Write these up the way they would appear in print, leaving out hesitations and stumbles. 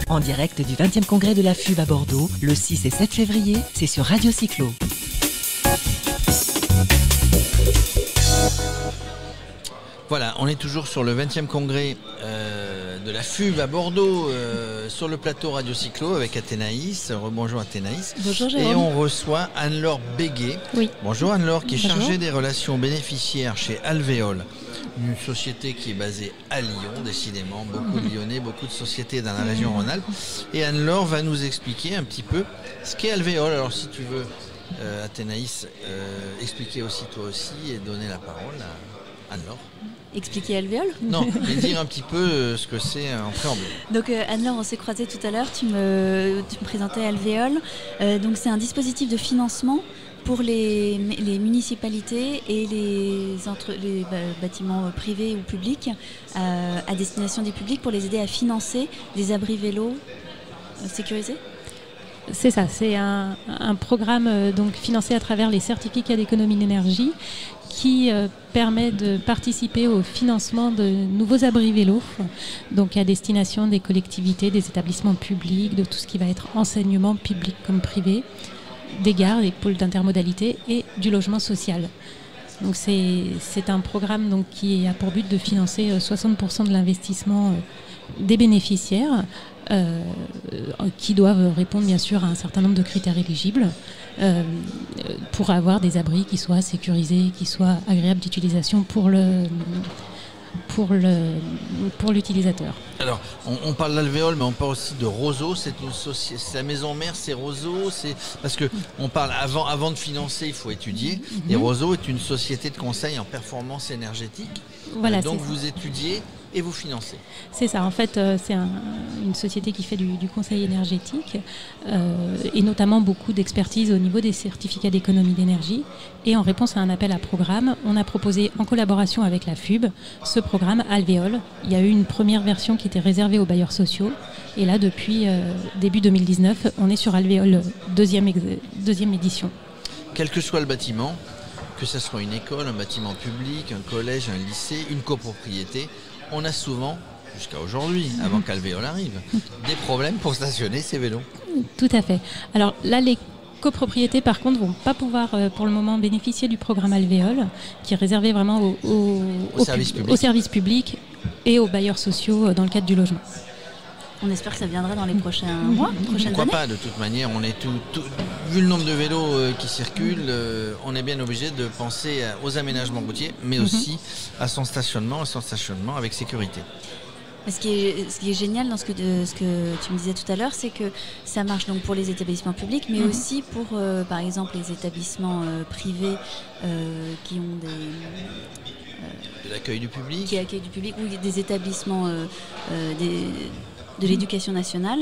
En direct du 20e congrès de la FUB à Bordeaux, le 6 et 7 février, c'est sur Radio Cyclo. Voilà, on est toujours sur le 20e congrès de la FUB à Bordeaux, sur le plateau Radio Cyclo avec Athénaïs. Rebonjour Athénaïs. Bonjour Jérôme. Et on reçoit Anne-Laure Béguet. Oui. Bonjour Anne-Laure, qui est Bonjour. chargée des relations bénéficiaires chez Alvéole, une société qui est basée à Lyon, décidément. Beaucoup de Lyonnais, beaucoup de sociétés dans la région Rhône-Alpes. Et Anne-Laure va nous expliquer un petit peu ce qu'est Alvéole. Alors si tu veux, Athénaïs, expliquer aussi toi aussi et donner la parole à Anne-Laure. Expliquer Alvéole ? Non, mais dire un petit peu ce que c'est en préambule. Donc Anne-Laure, on s'est croisés tout à l'heure, tu me présentais Alvéole. Donc c'est un dispositif de financement pour les municipalités et les bâtiments privés ou publics à destination des publics pour les aider à financer des abris vélos sécurisés. C'est ça, c'est un programme donc financé à travers les certificats d'économie d'énergie qui permet de participer au financement de nouveaux abris vélos, donc à destination des collectivités, des établissements publics, de tout ce qui va être enseignement public comme privé, des gares, des pôles d'intermodalité et du logement social. Donc c'est un programme donc, qui a pour but de financer 60% de l'investissement des bénéficiaires qui doivent répondre bien sûr à un certain nombre de critères éligibles pour avoir des abris qui soient sécurisés, qui soient agréables d'utilisation pour l'utilisateur. Alors, on parle d'Alvéole, mais on parle aussi de Roseau. C'est une société, c'est la maison mère, c'est Roseau. C'est parce que on parle avant de financer, il faut étudier. Et Roseau est une société de conseil en performance énergétique. Voilà, donc vous étudiez et vous financez. C'est ça. En fait, c'est une société qui fait du conseil énergétique et notamment beaucoup d'expertise au niveau des certificats d'économie d'énergie. Et en réponse à un appel à programme, on a proposé en collaboration avec la FUB ce programme Alvéole. Il y a eu une première version qui était réservée aux bailleurs sociaux. Et là, depuis début 2019, on est sur Alvéole deuxième édition. Quel que soit le bâtiment, que ce soit une école, un bâtiment public, un collège, un lycée, une copropriété, on a souvent, jusqu'à aujourd'hui, avant qu'Alvéole arrive, des problèmes pour stationner ces vélos. Tout à fait. Alors là, les copropriétés, par contre, ne vont pas pouvoir, pour le moment, bénéficier du programme Alvéole, qui est réservé vraiment aux services publics et aux bailleurs sociaux dans le cadre du logement. On espère que ça viendra dans les prochains mois, prochaines années. Pourquoi pas, de toute manière, on est vu le nombre de vélos qui circulent, on est bien obligé de penser aux aménagements routiers, mais aussi à son stationnement avec sécurité. Ce qui est génial dans ce que tu me disais tout à l'heure, c'est que ça marche donc pour les établissements publics, mais aussi pour, par exemple, les établissements privés qui ont de l'accueil du public. Qui accueillent du public, ou des établissements de l'éducation nationale,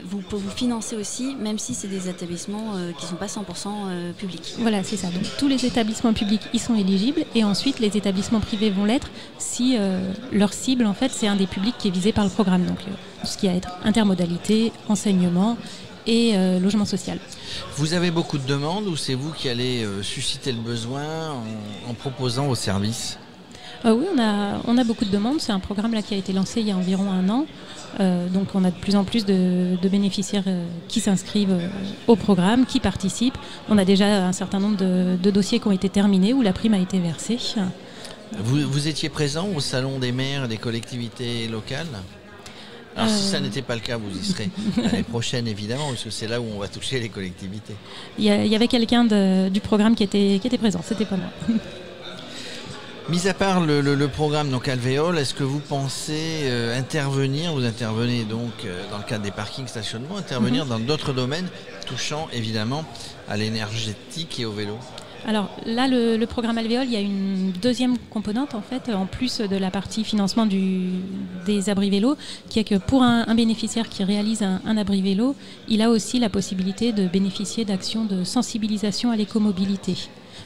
vous pouvez vous financer aussi, même si c'est des établissements qui ne sont pas 100% publics. Voilà, c'est ça. Donc tous les établissements publics y sont éligibles et ensuite les établissements privés vont l'être si leur cible, en fait, c'est un des publics qui est visé par le programme. Donc tout ce qui va être intermodalité, enseignement et logement social. Vous avez beaucoup de demandes ou c'est vous qui allez susciter le besoin en proposant vos services ? Oui, on a beaucoup de demandes. C'est un programme là, qui a été lancé il y a environ 1 an. Donc on a de plus en plus de bénéficiaires qui s'inscrivent au programme, qui participent. On a déjà un certain nombre de dossiers qui ont été terminés où la prime a été versée. Vous étiez présent au salon des maires et des collectivités locales ? Alors si ça n'était pas le cas, vous y serez l'année prochaine évidemment, parce que c'est là où on va toucher les collectivités. Il y avait quelqu'un du programme qui était présent, c'était pas moi. Mis à part le programme donc Alvéole, est-ce que vous pensez intervenir, vous intervenez donc dans le cadre des parkings stationnement, intervenir dans d'autres domaines touchant évidemment à l'énergétique et au vélo ? Alors là, le programme Alvéole, il y a une deuxième composante en fait, en plus de la partie financement des abris vélos, qui est que pour un bénéficiaire qui réalise un abri vélo, il a aussi la possibilité de bénéficier d'actions de sensibilisation à l'écomobilité.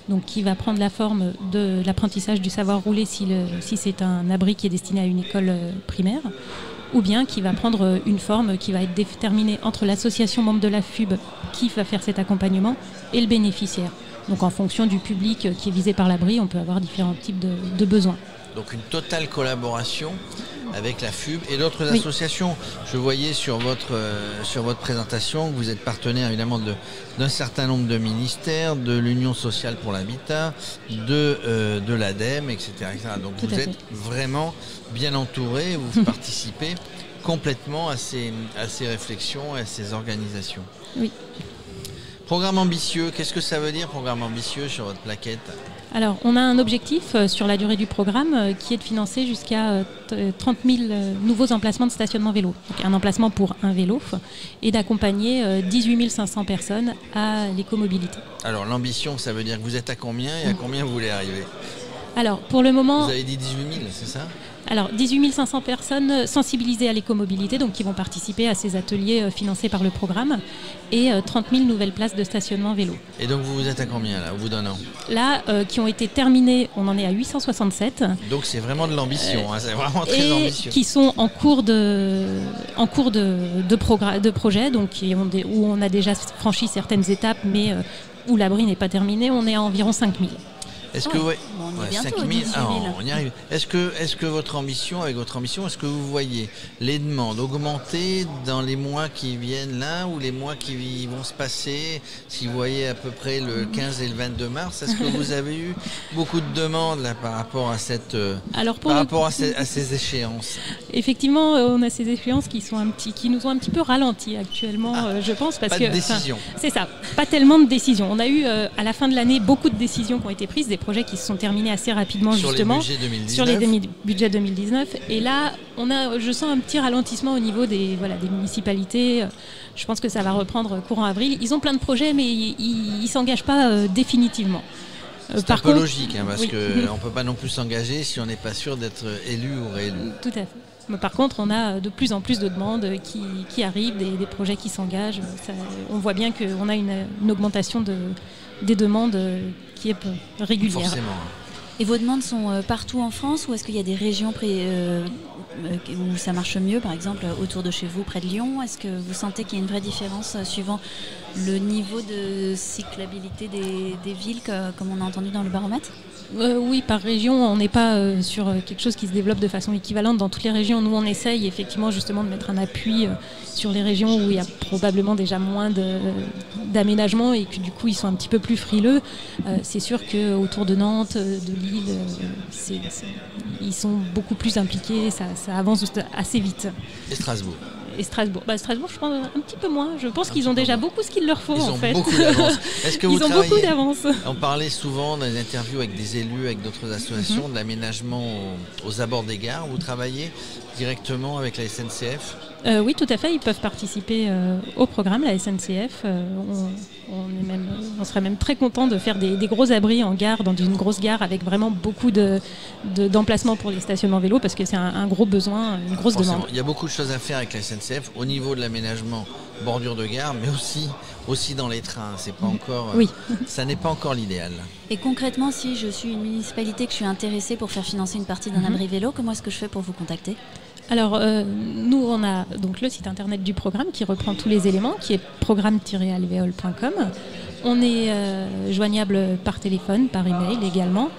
Donc qui va prendre la forme de l'apprentissage du savoir rouler si c'est un abri qui est destiné à une école primaire, ou bien qui va prendre une forme qui va être déterminée entre l'association membre de la FUB qui va faire cet accompagnement et le bénéficiaire. Donc en fonction du public qui est visé par l'abri, on peut avoir différents types de besoins. Donc une totale collaboration avec la FUB et d'autres associations. Je voyais sur votre présentation que vous êtes partenaire évidemment d'un certain nombre de ministères, de l'Union sociale pour l'habitat, de l'ADEME, etc., etc. Donc vous êtes vraiment bien entouré, vous participez complètement à ces réflexions et à ces organisations. Oui. Programme ambitieux, qu'est-ce que ça veut dire programme ambitieux sur votre plaquette ? Alors, on a un objectif sur la durée du programme qui est de financer jusqu'à 30 000 nouveaux emplacements de stationnement vélo. Donc, un emplacement pour un vélo et d'accompagner 18 500 personnes à l'écomobilité. Alors, l'ambition, ça veut dire que vous êtes à combien et à combien vous voulez arriver ? Alors, pour le moment... Vous avez dit 18 000, c'est ça ? Alors, 18 500 personnes sensibilisées à l'écomobilité, donc qui vont participer à ces ateliers financés par le programme, et 30 000 nouvelles places de stationnement vélo. Et donc, vous êtes à combien, là, au bout d'un an ? Là, qui ont été terminées, on en est à 867. Donc, c'est vraiment de l'ambition, c'est vraiment très ambitieux. Et qui sont en cours de projet, donc où on a déjà franchi certaines étapes, mais où l'abri n'est pas terminé, on est à environ 5 000. Est-ce que on est bientôt 5 000, 18 000. on y arrive. Est-ce que votre ambition, est-ce que vous voyez les demandes augmenter dans les mois qui viennent là ou les mois qui vont se passer? Si vous voyez à peu près le 15 et le 22 mars, est-ce que vous avez eu beaucoup de demandes là par rapport à ces échéances? Effectivement, on a ces échéances qui nous ont un petit peu ralenti actuellement, je pense, parce pas de décision. C'est ça, pas tellement de décisions. On a eu à la fin de l'année beaucoup de décisions qui ont été prises, des projets qui se sont terminés assez rapidement sur les budgets 2019. Et là, je sens un petit ralentissement au niveau des municipalités. Je pense que ça va reprendre courant avril. Ils ont plein de projets, mais ils ne s'engagent pas définitivement. C'est un peu logique, parce qu'on ne peut pas non plus s'engager si on n'est pas sûr d'être élu ou réélu. Tout à fait. Mais par contre, on a de plus en plus de demandes qui arrivent, des projets qui s'engagent. On voit bien qu'on a une augmentation des demandes qui est régulière. Forcément. Et vos demandes sont partout en France ou est-ce qu'il y a des régions où ça marche mieux, par exemple autour de chez vous, près de Lyon? Est-ce que vous sentez qu'il y a une vraie différence suivant le niveau de cyclabilité des villes, comme on a entendu dans le baromètre? Oui, par région, on n'est pas sur quelque chose qui se développe de façon équivalente dans toutes les régions. Nous, on essaye effectivement justement de mettre un appui sur les régions où il y a probablement déjà moins d'aménagement et que du coup ils sont un petit peu plus frileux. C'est sûr qu'autour de Nantes, de Lille, ils sont beaucoup plus impliqués, ça avance assez vite. Et Strasbourg? Strasbourg, je pense un petit peu moins. Je pense qu'ils ont déjà beaucoup ce qu'il leur faut, en fait. Ils ont beaucoup d'avance. Est-ce que ils ont beaucoup d'avance. On parlait souvent dans les interviews avec des élus, avec d'autres associations, de l'aménagement aux abords des gares. Vous travaillez directement avec la SNCF? Oui, tout à fait. Ils peuvent participer au programme, la SNCF. On serait même très content de faire des gros abris en gare, dans une grosse gare, avec vraiment beaucoup d'emplacements pour les stationnements vélos, parce que c'est un gros besoin, une grosse demande. Il y a beaucoup de choses à faire avec la SNCF au niveau de l'aménagement bordure de gare, mais aussi dans les trains. C'est pas encore, ça n'est pas encore l'idéal. Et concrètement, si je suis une municipalité, que je suis intéressée pour faire financer une partie d'un abri vélo, comment est-ce que je fais pour vous contacter? Alors, nous, on a donc le site internet du programme qui reprend tous les éléments, qui est programme-alveol.com. On est joignable par téléphone, par email également.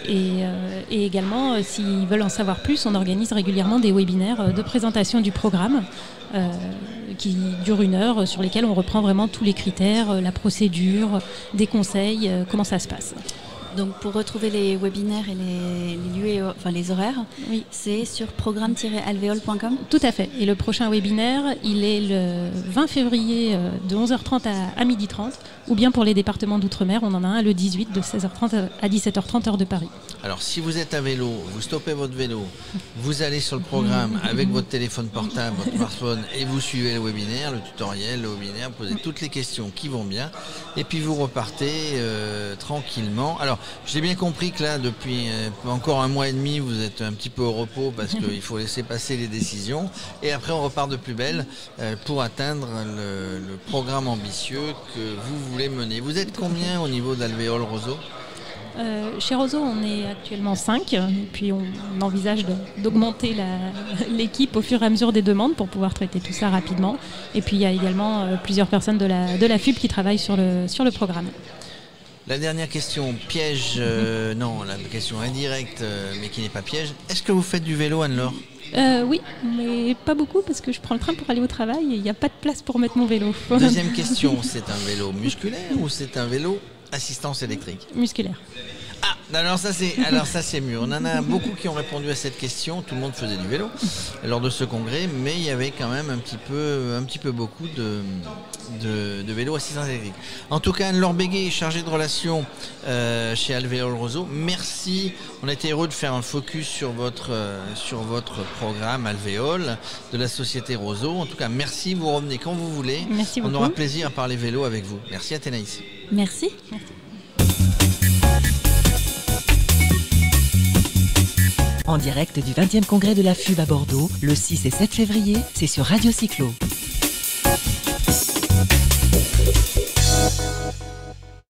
Et également, s'ils veulent en savoir plus, on organise régulièrement des webinaires de présentation du programme qui durent 1 heure, sur lesquels on reprend vraiment tous les critères, la procédure, des conseils, comment ça se passe. Donc pour retrouver les webinaires et les lieux, les horaires, c'est sur programme-alveol.com. Tout à fait. Et le prochain webinaire, il est le 20 février de 11h30 à 12h30, ou bien pour les départements d'outre-mer, on en a un le 18 de 16h30 à 17h30 heure de Paris. Alors si vous êtes à vélo, vous stoppez votre vélo, vous allez sur le programme avec votre téléphone portable, votre smartphone, et vous suivez le webinaire, le tutoriel, le webinaire, posez toutes les questions qui vont bien, et puis vous repartez tranquillement. Alors j'ai bien compris que là, depuis encore 1 mois et demi, vous êtes un petit peu au repos parce qu'il faut laisser passer les décisions. Et après, on repart de plus belle pour atteindre le programme ambitieux que vous voulez mener. Vous êtes combien au niveau d'Alvéole Roseau? Chez Roseau, on est actuellement 5. Et puis, on envisage d'augmenter l'équipe au fur et à mesure des demandes pour pouvoir traiter tout ça rapidement. Et puis, il y a également plusieurs personnes de la FUB qui travaillent sur le programme. La dernière question, piège, non, la question indirecte, mais qui n'est pas piège. Est-ce que vous faites du vélo, Anne-Laure ? Oui, mais pas beaucoup parce que je prends le train pour aller au travail et il n'y a pas de place pour mettre mon vélo. Deuxième question, c'est un vélo musculaire ou c'est un vélo assistance électrique ? Musculaire. Ah, alors ça c'est mieux. On en a beaucoup qui ont répondu à cette question. Tout le monde faisait du vélo lors de ce congrès, mais il y avait quand même un petit peu beaucoup de vélos assistance électrique. En tout cas, Anne-Laure Béguet, chargée de relations chez Alvéole Roseau. Merci. On a été heureux de faire un focus sur votre programme Alvéole de la société Roseau. En tout cas, merci. Vous revenez quand vous voulez. Merci beaucoup. On aura plaisir à parler vélo avec vous. Merci Athénaïs. Merci. En direct du 20e congrès de la FUB à Bordeaux, le 6 et 7 février, c'est sur Radio Cyclo.